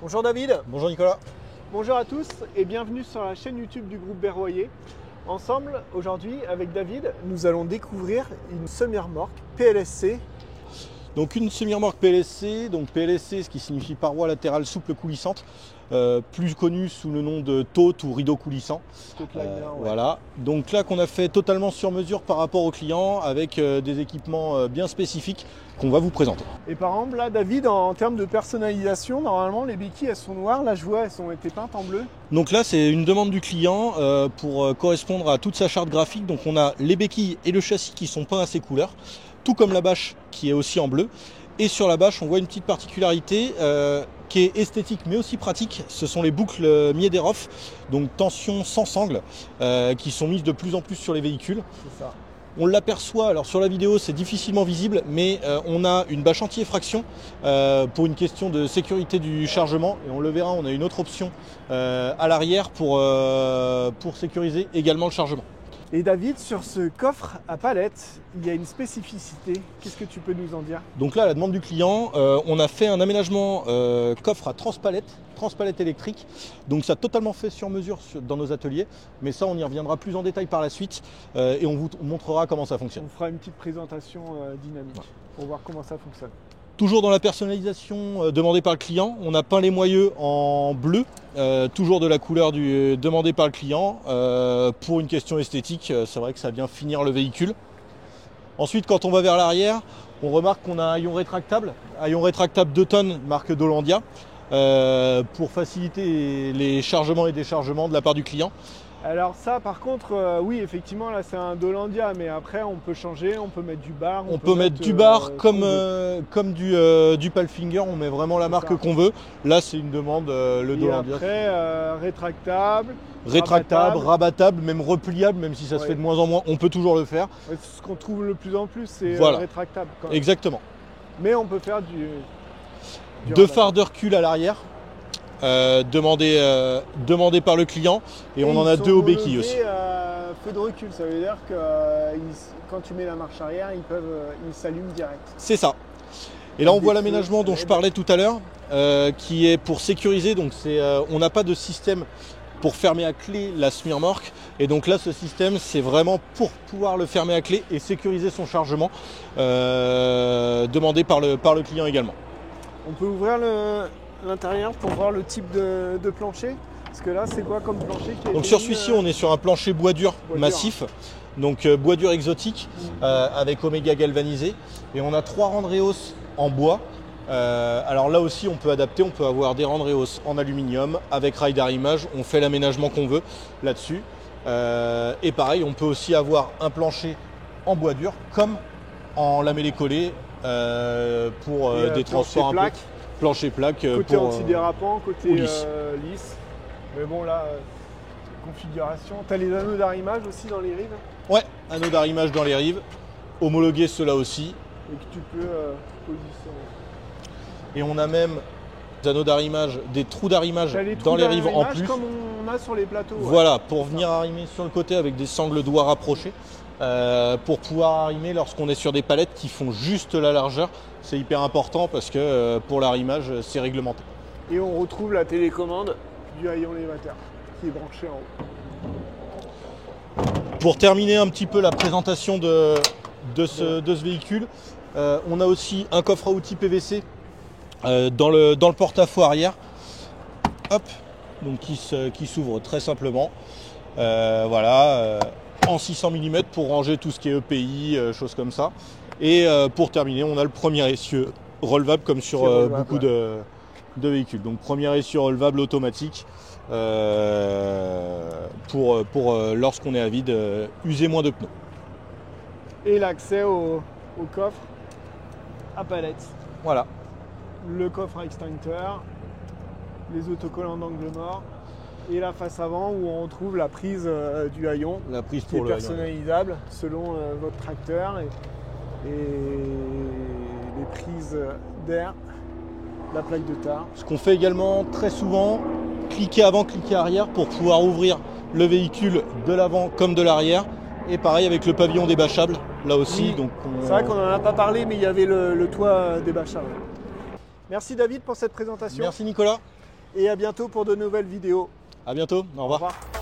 Bonjour David. Bonjour Nicolas. Bonjour à tous et bienvenue sur la chaîne YouTube du groupe Berroyer. Ensemble, aujourd'hui, avec David, nous allons découvrir une semi-remorque PLSC. Donc une semi-remorque PLSC, donc PLSC, ce qui signifie paroi latérale souple coulissante, plus connue sous le nom de tote ou rideau coulissant. Voilà. Donc là qu'on a fait totalement sur mesure par rapport au client avec des équipements bien spécifiques qu'on va vous présenter. Et par exemple, là, David, en termes de personnalisation, normalement, les béquilles, elles sont noires. Là, je vois, elles ont été peintes en bleu. Donc là, c'est une demande du client pour correspondre à toute sa charte graphique. Donc on a les béquilles et le châssis qui sont peints à ces couleurs, tout comme la bâche qui est aussi en bleu. Et sur la bâche, on voit une petite particularité qui est esthétique mais aussi pratique. Ce sont les boucles Miederhoff, donc tension sans sangle, qui sont mises de plus en plus sur les véhicules. C'est ça. On l'aperçoit, alors sur la vidéo c'est difficilement visible, mais on a une bâche anti-effraction pour une question de sécurité du chargement. Et on le verra, on a une autre option à l'arrière pour sécuriser également le chargement. Et David, sur ce coffre à palette, il y a une spécificité. Qu'est-ce que tu peux nous en dire? Donc là, à la demande du client, on a fait un aménagement coffre à transpalette électrique. Donc ça a totalement fait sur mesure dans nos ateliers. Mais ça, on y reviendra plus en détail par la suite et on vous montrera comment ça fonctionne. On fera une petite présentation dynamique pour voir comment ça fonctionne. Toujours dans la personnalisation demandée par le client, on a peint les moyeux en bleu, toujours de la couleur demandée par le client. Pour une question esthétique, c'est vrai que ça vient finir le véhicule. Ensuite, quand on va vers l'arrière, on remarque qu'on a un haillon rétractable 2 tonnes marque Dolandia, pour faciliter les chargements et déchargements de la part du client. Alors ça, par contre, oui, effectivement, là c'est un Dolandia, mais après on peut changer, on peut mettre du bar. On peut mettre du bar comme du Palfinger, on met vraiment la marque qu'on veut. Là c'est une demande, le Dolandia. Après, rétractable, rabattable, même repliable, même si ça se fait de moins en moins, on peut toujours le faire. Ce qu'on trouve le plus en plus, c'est rétractable. Quand même. Exactement. Mais on peut faire deux phares de recul à l'arrière. Demandé par le client et on en a 2 aux béquilles aussi. Feu de recul, ça veut dire que quand tu mets la marche arrière, ils s'allument direct. C'est ça. Et là on voit l'aménagement dont je parlais tout à l'heure, qui est pour sécuriser. Donc on n'a pas de système pour fermer à clé la semi-remorque. Et donc là ce système c'est vraiment pour pouvoir le fermer à clé et sécuriser son chargement, demandé par le client également. On peut ouvrir l'intérieur pour voir le type de plancher, parce que là c'est quoi comme plancher qui est donc sur celui-ci on est sur un plancher bois dur massif, donc bois dur exotique avec Omega galvanisé, et on a 3 Randreos en bois. Alors là aussi on peut adapter, on peut avoir des Randreos en aluminium avec rail d'arrimage, on fait l'aménagement qu'on veut là-dessus, et pareil on peut aussi avoir un plancher en bois dur comme en lamellé collé pour des transports un peu. Plancher plaque. Côté antidérapant, côté lisse. Mais bon là, configuration. Tu as les anneaux d'arrimage aussi dans les rives? Ouais, anneaux d'arrimage dans les rives. Homologué ceux-là aussi. Et que tu peux positionner. Et on a même des anneaux d'arrimage, des trous d'arrimage dans les rives en plus. Comme on a sur les plateaux. Voilà, pour venir arrimer sur le côté avec des sangles doigts rapprochés. Pour pouvoir arrimer lorsqu'on est sur des palettes qui font juste la largeur. C'est hyper important parce que pour l'arrimage, c'est réglementé. Et on retrouve la télécommande du haillon élévateur qui est branché en haut. Pour terminer un petit peu la présentation de ce véhicule, on a aussi un coffre à outils PVC dans le porte-à-faux arrière. Hop, donc qui s'ouvre très simplement. Voilà. En 600 mm pour ranger tout ce qui est EPI, choses comme ça. Et pour terminer, on a le premier essieu relevable comme sur beaucoup de véhicules. Donc premier essieu relevable automatique pour lorsqu'on est à vide, user moins de pneus. Et l'accès au coffre à palette. Voilà. Le coffre à extincteur, les autocollants d'angle mort. Et la face avant où on trouve la prise du haillon, la prise qui est personnalisable selon votre tracteur et les prises d'air, la plaque de tar. Ce qu'on fait également très souvent, cliquer avant, cliquer arrière pour pouvoir ouvrir le véhicule de l'avant comme de l'arrière. Et pareil avec le pavillon débâchable, là aussi. Oui. C'est vrai qu'on n'en a pas parlé, mais il y avait le toit débâchable. Merci David pour cette présentation. Merci Nicolas. et à bientôt pour de nouvelles vidéos. À bientôt, au revoir. Au revoir.